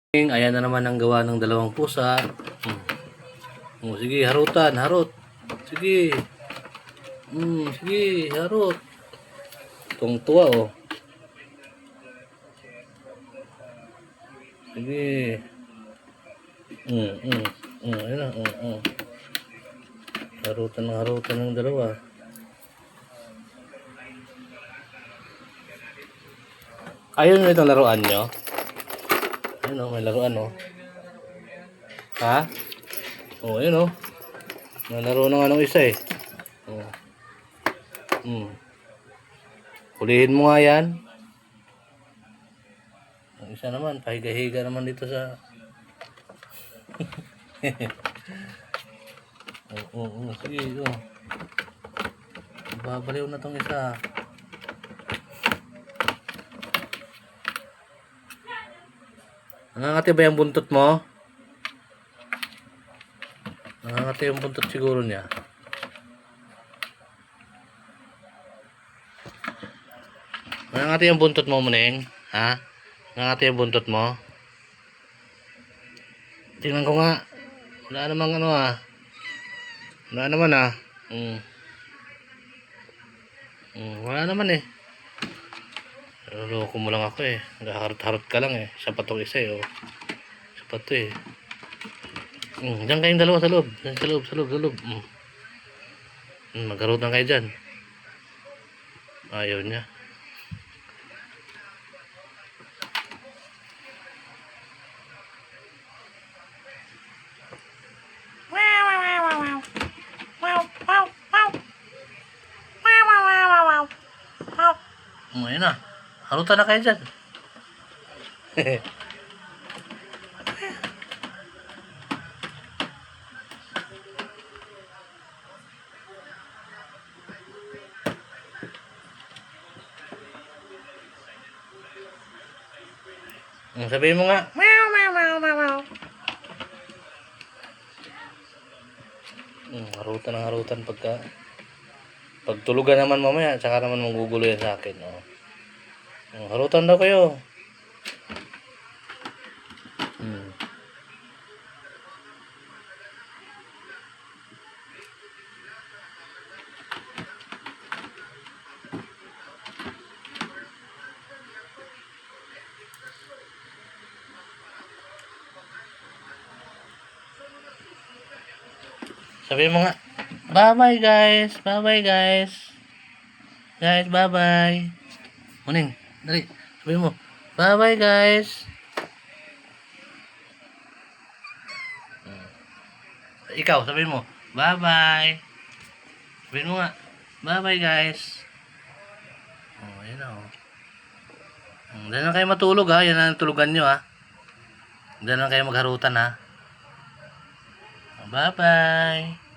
Ayan na naman ang gawa ng dalawang pusa. Oh, sige, harutan, harot. Sige. Sige, harot. Tuwa oh. Sige. Ayun na, Harutan ng dalawa. Ayun mo itong laruan nyo? Ayun oh, may laruan oh. Ha? Oh, ayun oh. Nalaro na nga ng isa eh. Oh. Hulihin mo nga yan. Ang isa naman, pahiga-higa naman dito sa... Sige, oh. Babaliw na tong isa. Nangangati ba yung buntot mo? Nangangati yung buntot siguro niya. Nangangati yung buntot mo, Muneng? Ha? Nangangati yung buntot mo? Tingnan ko nga. Wala namang ano ah. Wala naman ah. Wala naman eh. Loko mo lang ako eh. Naghaharot-harot ka lang eh. Isa pa tong isa eh. Oh. Isa pa to eh. Diyan kayong dalawa sa loob. Sa loob. Magharutan kayo dyan. Ayaw niya. Ayun na. Harutan na kayo dyan. Sabihin mo nga. Harutan pagka pagtulugan naman mamaya, tsaka naman magugulo yan sa akin. Oh. Harutan daw kayo. Sabihin mo nga, bye-bye guys. Bye-bye guys. Guys, bye-bye. Muning, dali. Sabihin mo, bye-bye guys. Ikaw, sabihin mo, bye-bye. Sabihin mo nga, bye-bye guys. Oh, ayun na oh. Diyan lang kayo matulog ha. Yan ang tulugan nyo ha. Diyan lang kayo magharutan ha. Bye-bye.